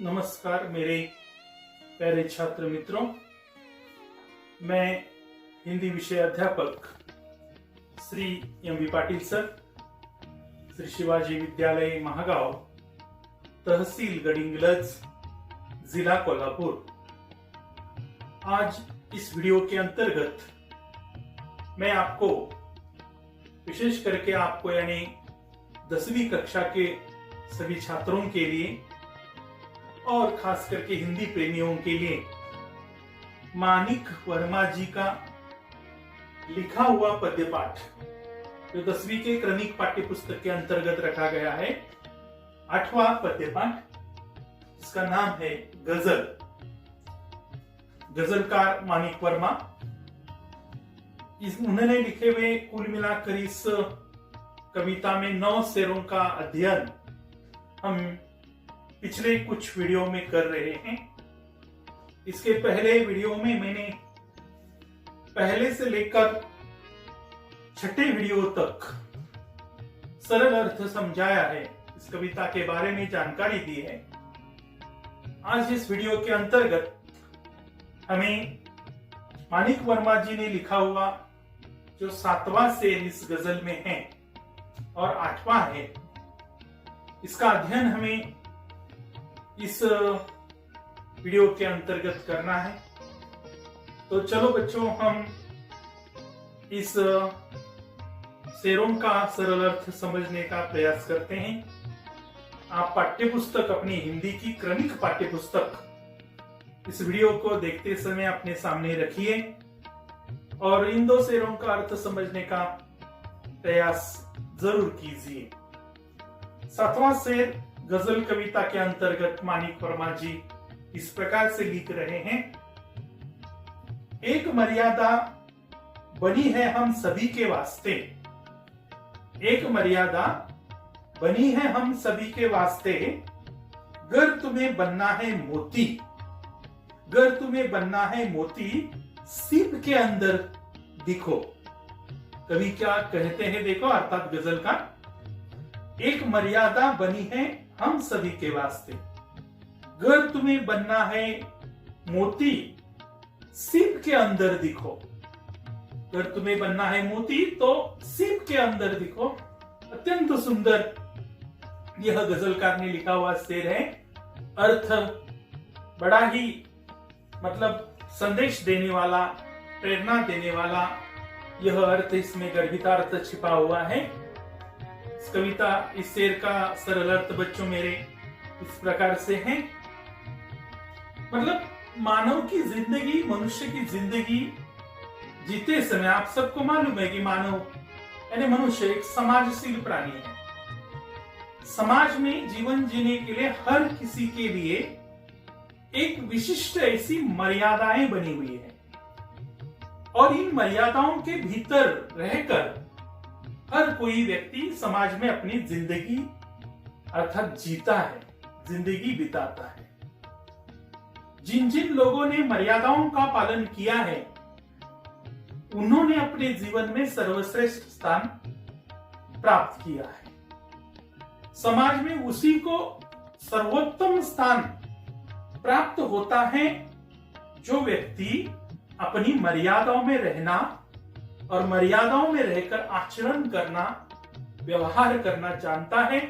नमस्कार मेरे प्यारे छात्र मित्रों, मैं हिंदी विषय अध्यापक श्री एम.वी. पाटिल सर, श्री शिवाजी विद्यालय महागाव, तहसील गडिंग्लज, जिला कोल्हापुर। आज इस वीडियो के अंतर्गत मैं आपको विशेष करके आपको यानी 10वीं कक्षा के सभी छात्रों के लिए और खास करके हिंदी प्रेमियों के लिए मानिक वर्मा जी का लिखा हुआ पद्य पाठ जो 10वीं के क्रमिक पाठ्य पुस्तक के अंतर्गत रखा गया है, 8वां पद्य पाठ, जिसका नाम है गजल। गजलकार मानिक वर्मा, उन्होंने लिखे हुए कुल मिलाकर इस कविता में 9 शेरों का अध्ययन हम पिछले कुछ वीडियो में कर रहे हैं। इसके पहले वीडियो में मैंने पहले से लेकर 6ठे वीडियो तक सरल अर्थ समझाया है, इस कविता के बारे में जानकारी दी है। आज इस वीडियो के अंतर्गत हमें मानिक वर्मा जी ने लिखा हुआ जो 7वां शेर इस गजल में है और 8वां है, इसका अध्ययन हमें इस वीडियो के अंतर्गत करना है। तो चलो बच्चों, हम इस शेरों का सरल अर्थ समझने का प्रयास करते हैं। आप पाठ्यपुस्तक, अपनी हिंदी की क्रमिक पाठ्यपुस्तक इस वीडियो को देखते समय अपने सामने रखिए और इन 2 शेरों का अर्थ समझने का प्रयास जरूर कीजिए। 7वां शेर गजल कविता के अंतर्गत मानिक वर्मा जी इस प्रकार से लिख रहे हैं। एक मर्यादा बनी है हम सभी के वास्ते, एक मर्यादा बनी है हम सभी के वास्ते, गर तुम्हें बनना है मोती, गर तुम्हें बनना है मोती, सीप के अंदर दिखो। कवि क्या कहते हैं देखो, अर्थात गजल का, एक मर्यादा बनी है हम सभी के वास्ते, गर तुम्हें बनना है मोती, सीप के अंदर दिखो। गर तुम्हें बनना है मोती तो सीप के अंदर दिखो। अत्यंत सुंदर यह गजलकार ने लिखा हुआ शेर है। अर्थ बड़ा ही संदेश देने वाला, प्रेरणा देने वाला यह अर्थ, इसमें गर्भितार्थ छिपा हुआ है। इस कविता, इस शेर का सरल अर्थ बच्चों मेरे इस प्रकार से है। मानव की जिंदगी, मनुष्य की जिंदगी जीते समय आप सबको मालूम है कि मानव यानी मनुष्य एक समाजशील प्राणी है। समाज में जीवन जीने के लिए हर किसी के लिए एक विशिष्ट ऐसी मर्यादाएं बनी हुई है और इन मर्यादाओं के भीतर रहकर हर कोई व्यक्ति समाज में अपनी जिंदगी अर्थात जीता है, जिंदगी बिताता है। जिन जिन लोगों ने मर्यादाओं का पालन किया है उन्होंने अपने जीवन में सर्वश्रेष्ठ स्थान प्राप्त किया है। समाज में उसी को सर्वोत्तम स्थान प्राप्त होता है जो व्यक्ति अपनी मर्यादाओं में रहना और मर्यादाओं में रहकर आचरण करना, व्यवहार करना जानता है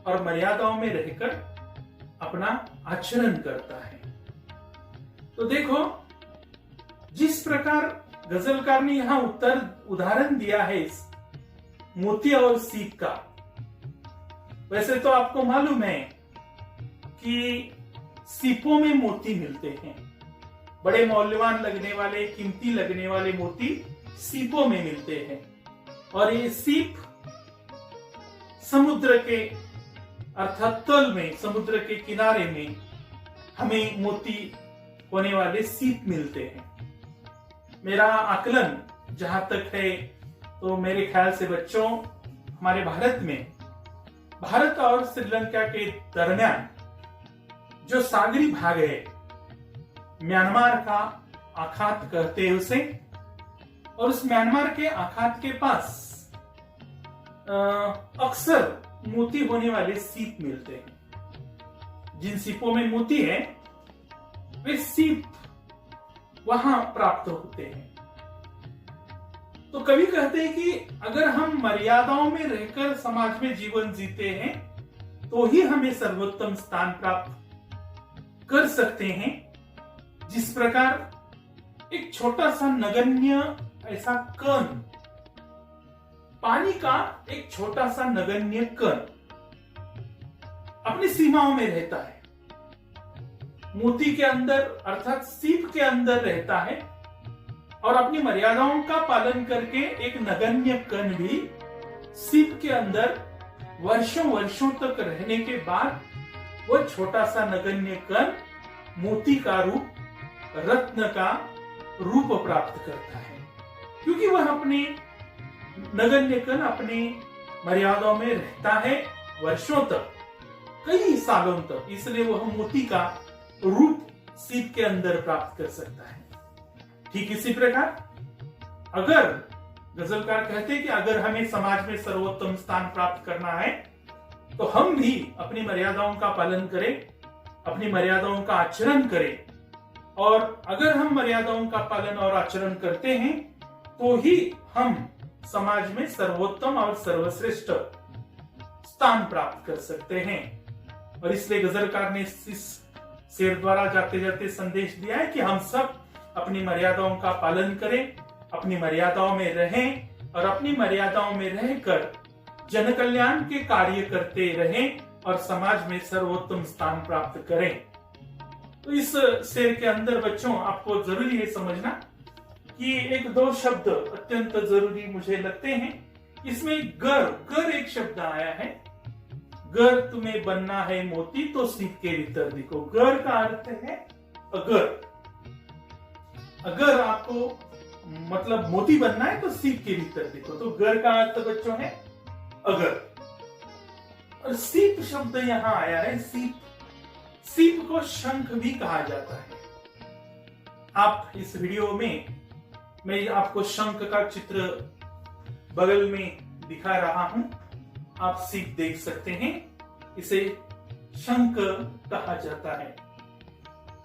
और मर्यादाओं में रहकर अपना आचरण करता है। तो देखो, जिस प्रकार गजलकार ने यहां उदाहरण दिया है इस मोती और सीप का, वैसे तो आपको मालूम है कि सीपों में मोती मिलते हैं। बड़े मौल्यवान लगने वाले, कीमती लगने वाले मोती सीपों में मिलते हैं और ये सीप समुद्र के अर्थात तल में, समुद्र के किनारे में हमें मोती होने वाले सीप मिलते हैं। मेरा आकलन जहां तक है तो मेरे ख्याल से बच्चों, हमारे भारत में, भारत और श्रीलंका के दरमियान जो सागरी भाग है, म्यांमार का आखात कहते हैं उसे, और उस म्यांमार के आखात के पास अक्सर मोती होने वाले सीप मिलते हैं। जिन सीपों में मोती है वे सीप वहां प्राप्त होते हैं। तो कवि कहते हैं कि अगर हम मर्यादाओं में रहकर समाज में जीवन जीते हैं तो ही हमें सर्वोत्तम स्थान प्राप्त कर सकते हैं। जिस प्रकार एक छोटा सा नगण्य ऐसा कण, पानी का एक छोटा सा नगण्य कण अपनी सीमाओं में रहता है, मोती के अंदर अर्थात सीप के अंदर रहता है और अपनी मर्यादाओं का पालन करके एक नगण्य कण भी सीप के अंदर वर्षों वर्षों तक रहने के बाद वह छोटा सा नगण्य कण मोती का रूप, रत्न का रूप प्राप्त करता है, क्योंकि वह अपने नगण्य कण अपनी मर्यादाओं में रहता है वर्षों तक, कई सालों तक, इसलिए वह मोती का रूप सीप के अंदर प्राप्त कर सकता है। ठीक इसी प्रकार अगर गजलकार कहते हैं कि अगर हमें समाज में सर्वोत्तम स्थान प्राप्त करना है तो हम भी अपनी मर्यादाओं का पालन करें, अपनी मर्यादाओं का आचरण करें, और अगर हम मर्यादाओं का पालन और आचरण करते हैं तो ही हम समाज में सर्वोत्तम और सर्वश्रेष्ठ स्थान प्राप्त कर सकते हैं। और इसलिए गजलकार ने इस शेर द्वारा जाते जाते संदेश दिया है कि हम सब अपनी मर्यादाओं का पालन करें, अपनी मर्यादाओं में रहें और अपनी मर्यादाओं में रहकर जन कल्याण के कार्य करते रहें और समाज में सर्वोत्तम स्थान प्राप्त करें। तो इस शेर के अंदर बच्चों आपको जरूरी है समझना कि एक दो शब्द अत्यंत जरूरी मुझे लगते हैं। इसमें गर एक शब्द आया है, गर तुम्हें बनना है मोती तो सीप के भीतर देखो। गर का अर्थ है अगर, अगर आपको मतलब मोती बनना है तो सीप के भीतर देखो, तो गर का अर्थ बच्चों है अगर। और सीप शब्द यहां आया है, सीप, सीप को शंख भी कहा जाता है। आप इस वीडियो में मैं आपको शंख का चित्र बगल में दिखा रहा हूं, आप सीप देख सकते हैं, इसे शंख कहा जाता है।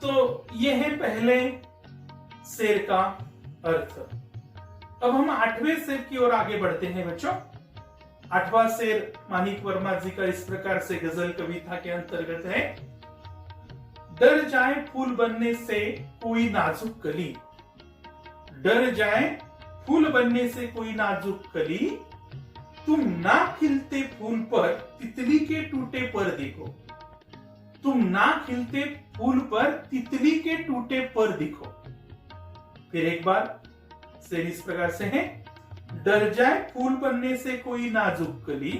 तो यह है पहले शेर का अर्थ। अब हम 8वें शेर की ओर आगे बढ़ते हैं बच्चों। 8वां शेर मानिक वर्मा जी का इस प्रकार से गजल कविता के अंतर्गत है। डर जाए फूल बनने से कोई नाजुक कली, डर जाए फूल बनने से कोई नाजुक कली, तुम ना खिलते फूल पर तितली के टूटे पर देखो, तुम ना खिलते फूल पर तितली के टूटे पर देखो। फिर एक बार शेर इस प्रकार से है। डर जाए फूल बनने से कोई नाजुक कली,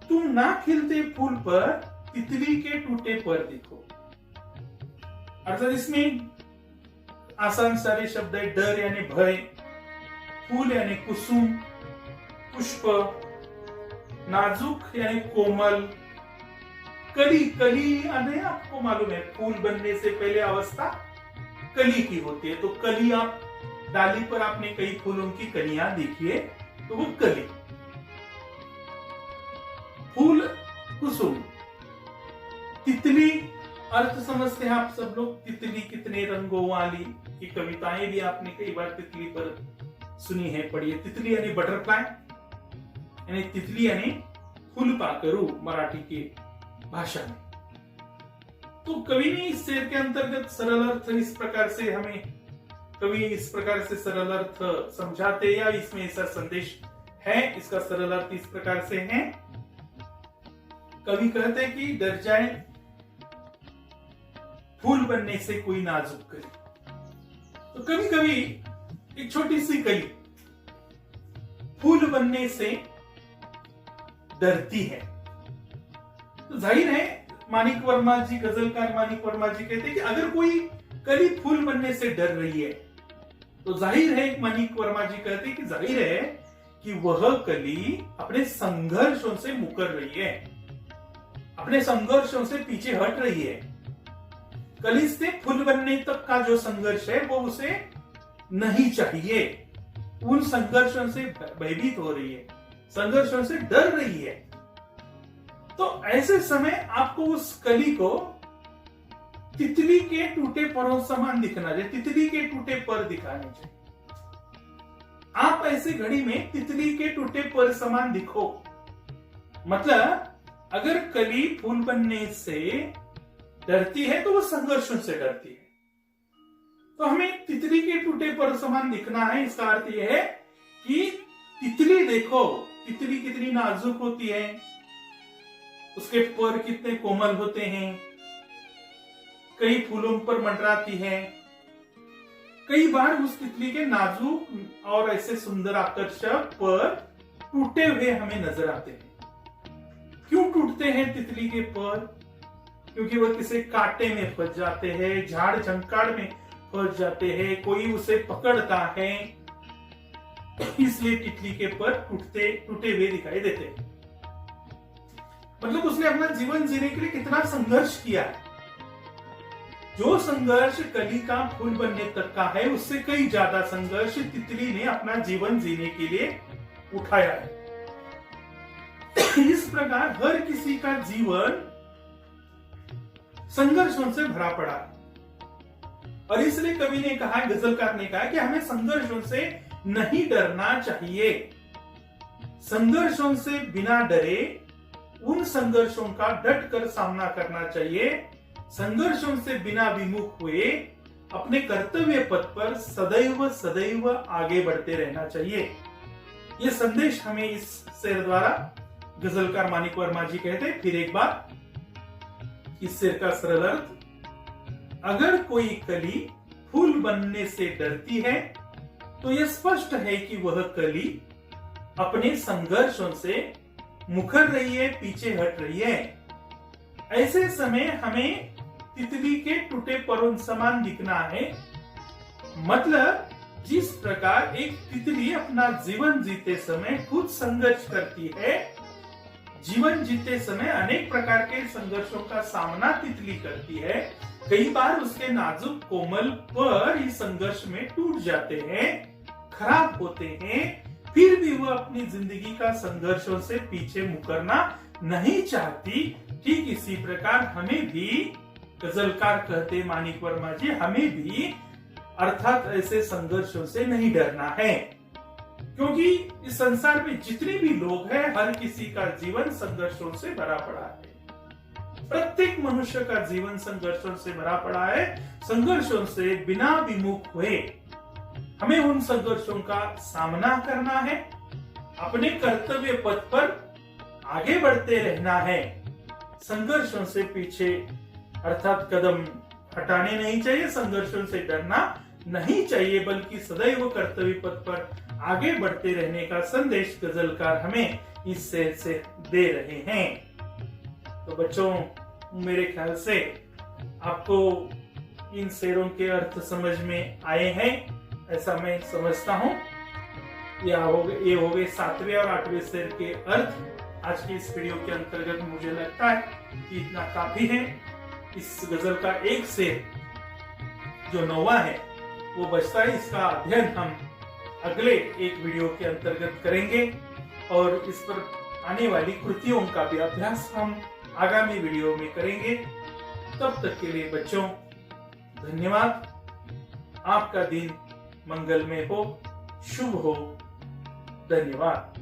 तुम ना खिलते फूल पर तितली के टूटे पर देखो। अर्थात इसमें आसान सारे शब्द है। डर यानी भय, फूल यानी कुसुम, पुष्प, नाजुक यानी कोमल, कली, कली यानी आपको मालूम है फूल बनने से पहले अवस्था कली की होती है। तो कली, आप डाली पर आपने कई फूलों की कलियां देखिए तो वो कली। फूल, कुसुम, तितली, अर्थ समझते हैं आप सब लोग। तितली कितने रंगों वाली की कविताएं भी आपने कई बार तितली पर सुनी है, पढ़ी है। तितली यानी बटरफ्लाई, यानी तितली यानी फुलपाखरू मराठी की भाषा में। तो कवि ने इस शेर के अंतर्गत सरल अर्थ इस प्रकार से हमें, कवि इस प्रकार से सरल अर्थ समझाते या इसमें ऐसा संदेश है, इसका सरल अर्थ इस प्रकार से है। कवि कहते हैं कि डर जाए फूल बनने से कोई नाजुक कली। तो कभी कभी एक छोटी सी कली फूल बनने से डरती है। तो जाहिर है मानिक वर्मा जी, गजलकार मानिक वर्मा जी कहते हैं कि अगर कोई कली फूल बनने से डर रही है तो जाहिर है, मानिक वर्मा जी कहते हैं कि जाहिर है कि वह कली अपने संघर्षों से मुकर रही है, अपने संघर्षों से पीछे हट रही है। कली से फूल बनने तक का जो संघर्ष है वो उसे नहीं चाहिए, उन संघर्षों से भयभीत हो रही है, संघर्षों से डर रही है। तो ऐसे समय आपको उस कली को तितली के टूटे परों समान दिखना चाहिए, तितली के टूटे पर दिखाने चाहिए। आप ऐसे घड़ी में तितली के टूटे पर समान दिखो। मतलब अगर कली फूल बनने से डरती है तो वो संघर्षों से डरती है। तो हमें तितली के टूटे पर समान दिखना है। इसका अर्थ यह है कि तितली देखो, तितली कितनी नाजुक होती है, उसके पर कितने कोमल होते हैं, कई फूलों पर मंडराती है। कई बार उस तितली के नाजुक और ऐसे सुंदर आकर्षक पर टूटे हुए हमें नजर आते हैं। क्यों टूटते हैं तितली के पर? क्योंकि वह किसी कांटे में फंस जाते हैं, झाड़ झंकाड़ में फंस जाते हैं, कोई उसे पकड़ता है, इसलिए तितली के पर टूटे हुए दिखाई देते हैं। मतलब उसने अपना जीवन जीने के लिए कितना संघर्ष किया है। जो संघर्ष कली का फूल बनने तक का है, उससे कई ज्यादा संघर्ष तितली ने अपना जीवन जीने के लिए उठाया है। इस प्रकार हर किसी का जीवन संघर्षों से भरा पड़ा है। और इसलिए कवि ने कहा, गजलकार ने कहा कि हमें संघर्षों से नहीं डरना चाहिए। संघर्षों से बिना डरे उन संघर्षों का डट कर सामना करना चाहिए। संघर्षों से बिना विमुख हुए अपने कर्तव्य पथ पर सदैव सदैव आगे बढ़ते रहना चाहिए। यह संदेश हमें इस शेर द्वारा गजलकार मानिक वर्मा जी कहते। फिर एक बार इस शेर का सरल अर्थ, अगर कोई कली फूल बनने से डरती है तो यह स्पष्ट है कि वह कली अपने संघर्षों से मुकर रही है, पीछे हट रही है। ऐसे समय हमें तितली के टूटे परों समान दिखना है। मतलब जिस प्रकार एक तितली अपना जीवन जीते समय खुद संघर्ष करती है, जीवन जीते समय अनेक प्रकार के संघर्षों का सामना तितली करती है। कई बार उसके नाजुक कोमल पर इस संघर्ष में टूट जाते हैं, खराब होते हैं, फिर भी वह अपनी जिंदगी का संघर्षों से पीछे मुकरना नहीं चाहती। ठीक इसी प्रकार हमें भी, गजलकार कहते मानिक वर्मा जी, हमें भी अर्थात ऐसे संघर्षों से नहीं डरना है। क्योंकि इस संसार में जितने भी लोग हैं, हर किसी का जीवन संघर्षों से भरा पड़ा है। प्रत्येक मनुष्य का जीवन संघर्षों से भरा पड़ा है। संघर्षों से बिना विमुख हुए हमें उन संघर्षों का सामना करना है, अपने कर्तव्य पथ पर आगे बढ़ते रहना है। संघर्षों से पीछे अर्थात कदम हटाने नहीं चाहिए, संघर्षों से डरना नहीं चाहिए, बल्कि सदैव कर्तव्य पथ पर आगे बढ़ते रहने का संदेश गजलकार हमें इस शेर से दे रहे हैं। तो बच्चों, मेरे ख्याल से आपको इन शेरों के अर्थ समझ में आए हैं, ऐसा मैं समझता हूँ। ये हो गए 7वें और 8वें शेर के अर्थ। आज की इस वीडियो के अंतर्गत मुझे लगता है कि इतना काफी है। इस गजल का एक शेर जो 9वां है वो बचता है। इसका अध्ययन हम अगले एक वीडियो के अंतर्गत करेंगे और इस पर आने वाली कृतियों का भी अभ्यास हम आगामी वीडियो में करेंगे। तब तक के लिए बच्चों धन्यवाद। आपका दिन मंगलमय हो, शुभ हो। धन्यवाद।